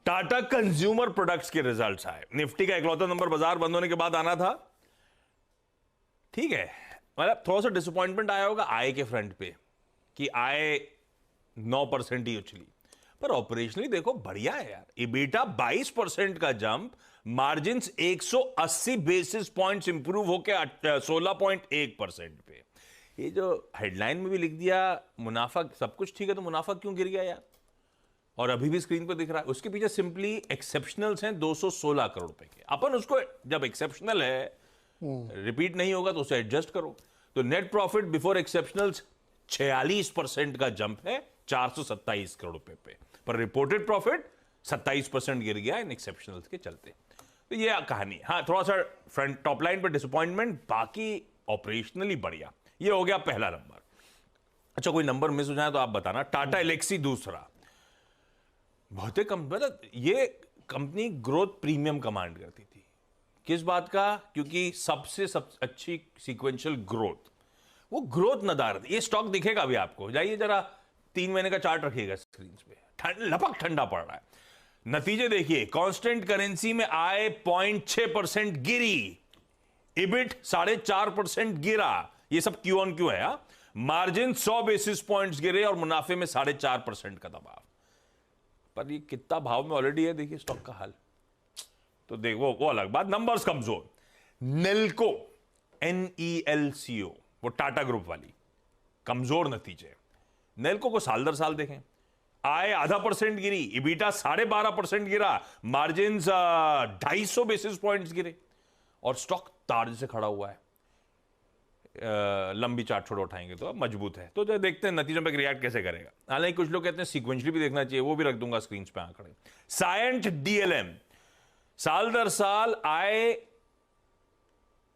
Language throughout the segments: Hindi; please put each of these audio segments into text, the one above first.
टाटा कंज्यूमर प्रोडक्ट्स के रिजल्ट्स आए। निफ्टी का इकलौता नंबर बाजार बंद होने के बाद आना था, ठीक है, मतलब थोड़ा सा डिसअपॉइंटमेंट आया होगा आय के फ्रंट पे कि आय 9% ही उछली, पर ऑपरेशनली देखो बढ़िया है यार। इबीटा 22% का jump, margins 180 basis points improve होकर 16.1% पे। ये जो हेडलाइन में भी लिख दिया मुनाफा सब कुछ ठीक है, तो मुनाफा क्यों गिर गया यार? और अभी भी स्क्रीन पर दिख रहा है, उसके पीछे सिंपली एक्सेप्शनल्स हैं 216 करोड़ रुपए के। अपन उसको जब एक्सेप्शनल है रिपीट नहीं होगा तो उसे एडजस्ट करो। तो नेट प्रॉफिट बिफोर एक्सेप्शनल्स 46% का जंप है 427 करोड़ रुपए पे, पर रिपोर्टेड प्रॉफिट 27% गिर गया इन एक्सेप्शनल्स के चलते। तो ये कहानी। हाँ, थोड़ा सा फ्रंट टॉप लाइन पर डिसअपॉइंटमेंट, बाकी ऑपरेशनली बढ़िया। ये हो गया पहला नंबर। अच्छा, कोई नंबर मिस हो जाए तो आप बताना। टाटा एलेक्सी दूसरा, बहुत ही कम, मतलब ये कंपनी ग्रोथ प्रीमियम कमांड करती थी। किस बात का? क्योंकि सबसे अच्छी सीक्वेंशियल ग्रोथ, वो ग्रोथ नदार थी। ये स्टॉक दिखेगा भी आपको, जाइए जरा 3 महीने का चार्ट रखिएगा स्क्रीन पे, लपक ठंडा पड़ रहा है। नतीजे देखिए, कांस्टेंट करेंसी में आय 0.6% गिरी, इबिट 4.5% गिरा, ये सब क्यू ऑन क्यू है। मार्जिन 100 बेसिस पॉइंट्स गिरे और मुनाफे में 4.5% का दबाव। पर ये कितना भाव में ऑलरेडी है, देखिए स्टॉक का हाल। तो देख वो अलग बात। नंबर्स कमजोर। नेल्को, NELCO, वो टाटा ग्रुप वाली, कमजोर नतीजे। नेल्को को साल दर साल देखें, आय 0.5% गिरी, इबीटा 12.5% गिरा, मार्जिन 250 बेसिस पॉइंट्स गिरे, और स्टॉक तार से खड़ा हुआ है। लंबी चार्ट छोड़ उठाएंगे तो अब मजबूत है। तो जो देखते हैं नतीजों पे रिएक्ट कैसे करेगा। हालांकि कुछ लोग कहते हैं सीक्वेंशली भी देखना चाहिए, वो भी रख दूंगा स्क्रीन पे आंकड़े। सायंट DLM, साल दर साल आय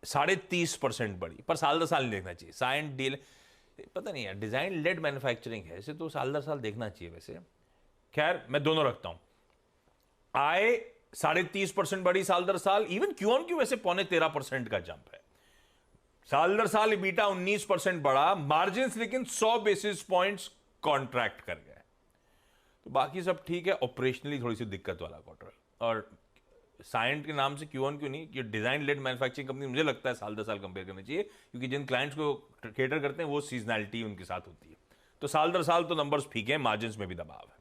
30.5% बढ़ी, पर साल दर साल नहीं देखना चाहिए। सायंट DLM पता नहीं है, डिजाइन लेड मैन्युफैक्चरिंग है, इसे तो साल दर साल देखना चाहिए वैसे। खैर, मैं दोनों रखता हूं। आय 30.5% बढ़ी साल दर साल, इवन क्यू ऑन क्यू वैसे 13.25% का जंप है। साल दर साल इबीटा 19% बढ़ा, मार्जिन्स लेकिन 100 बेसिस पॉइंट्स कॉन्ट्रैक्ट कर गए। तो बाकी सब ठीक है, ऑपरेशनली थोड़ी सी दिक्कत वाला क्वार्टर। और साइंट के नाम से क्यू ऑन क्यू नहीं, ये डिजाइन लेड मैन्युफैक्चरिंग कंपनी मुझे लगता है साल दर साल कंपेयर करनी चाहिए, क्योंकि जिन क्लाइंट्स को केटर करते हैं वो सीजनैलिटी उनके साथ होती है। तो साल दर साल तो नंबर्स फीके हैं, मार्जिन्स में भी दबाव है।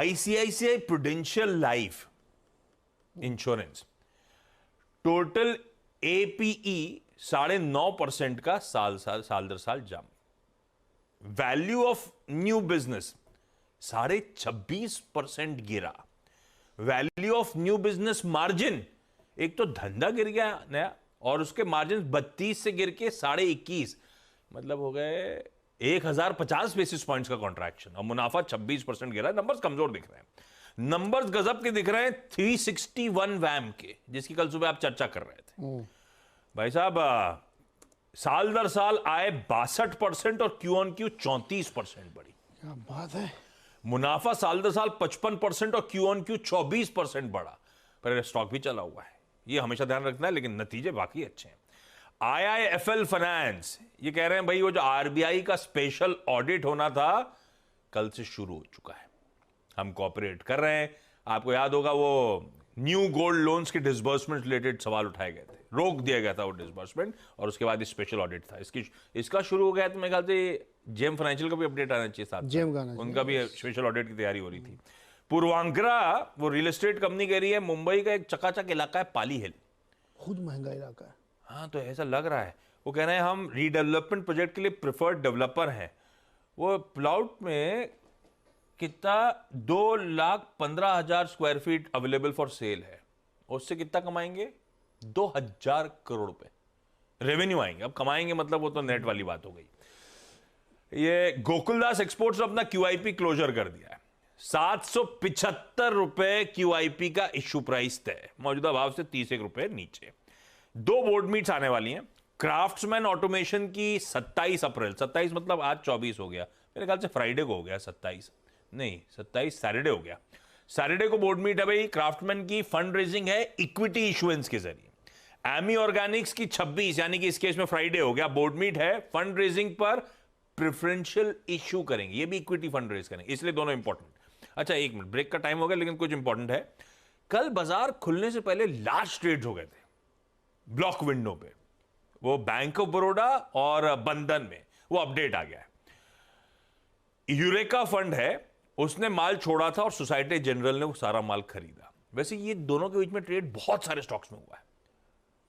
ICICI prudential life insurance, total APE 9.5% का साल दर साल jump. Value of new business 26.5% गिरा। Value of new business margin, एक तो धंधा गिर गया नया, और उसके मार्जिन 32 से गिर के 21.5, मतलब हो गए 1050 बेसिस पॉइंट्स का कॉन्ट्रैक्शन, और मुनाफा 26% गिरा। नंबर्स कमजोर दिख रहे हैं। नंबर्स गजब के दिख रहे हैं 361 वैम के, जिसकी कल सुबह आप चर्चा कर रहे थे भाई साहब। साल दर साल आय 62% और क्यू ऑन क्यू 34% बढ़ी। क्या बात है। मुनाफा साल दर साल 55% और क्यू ऑन क्यू 24% बढ़ा, पर स्टॉक भी चला हुआ है, ये हमेशा ध्यान रखना है। लेकिन नतीजे बाकी अच्छे हैं। IIFL फाइनेंस, ये कह रहे हैं भाई वो जो RBI का स्पेशल ऑडिट होना था कल से शुरू हो चुका है, हम कोऑपरेट कर रहे हैं। आपको याद होगा वो न्यू गोल्ड लोन्स के डिसबर्समेंट रिलेटेड सवाल उठाए गए थे, रोक दिया गया था वो डिसबर्समेंट, और उसके बाद स्पेशल ऑडिट था। इसका शुरू हो गया, तो मेरे ख्याल से जेम फाइनेंशियल का भी अपडेट आना चाहिए साथ, उनका भी स्पेशल ऑडिट की तैयारी हो रही थी। पूर्वांकरा, वो रियल एस्टेट कंपनी कह रही है मुंबई का एक चकाचक इलाका है पाली हिल, खुद महंगा इलाका है। हाँ, तो ऐसा लग रहा है। वो कह रहे हैं हम रीडेवलपमेंट प्रोजेक्ट के लिए प्रिफर्ड डेवलपर हैं। वो प्लॉट में कितना 2,15,000 square feet available for sale है, उससे कितना कमाएंगे? 2,000 करोड़ रुपए रेवेन्यू आएंगे। अब कमाएंगे मतलब वो तो नेट वाली बात हो गई। ये गोकुलदास एक्सपोर्ट्स अपना QIP क्लोजर कर दिया है। 775 रुपए QIP का इश्यू प्राइस तय, मौजूदा भाव से 31 रुपए नीचे। 2 बोर्ड मीट्स आने वाली हैं। क्राफ्ट्समैन ऑटोमेशन की 27 अप्रैल, 27 मतलब आज 24 हो गया, मेरे ख्याल से फ्राइडे को हो गया, 27 नहीं 27 सैटरडे हो गया। सैटरडे को बोर्ड मीट है भाई। क्राफ्टमैन की फंड रेजिंग है इक्विटी इशुएंस के जरिए। एमी ऑर्गेनिक्स की 26, यानी कि इस केस में फ्राइडे हो गया, बोर्ड मीट है। फंड रेजिंग पर प्रेफरेंशियल इश्यू करेंगे, ये भी इक्विटी फंड रेज करेंगे, इसलिए दोनों इंपॉर्टेंट। अच्छा, एक मिनट, ब्रेक का टाइम हो गया, लेकिन कुछ इंपॉर्टेंट है। कल बाजार खुलने से पहले लार्ज ट्रेड्स हो गए थे ब्लॉक विंडो पे, वो बैंक ऑफ बड़ौदा और बंधन में वो अपडेट आ गया है। यूरेका फंड है, उसने माल छोड़ा था और सोसाइटी जनरल ने वो सारा माल खरीदा। वैसे ये दोनों के बीच में ट्रेड बहुत सारे स्टॉक्स में हुआ है,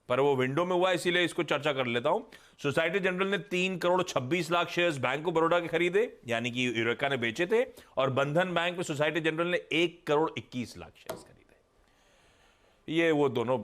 पर वो विंडो में हुआ, इसीलिए इसको चर्चा कर लेता हूं। सोसाइटी जनरल ने 3,26,00,000 शेयर्स बैंक ऑफ बड़ौदा के खरीदे, यानी कि यूरेका ने बेचे थे, और बंधन बैंक में सोसाइटी जनरल ने 1,21,00,000 शेयर्स खरीदे। ये वो दोनों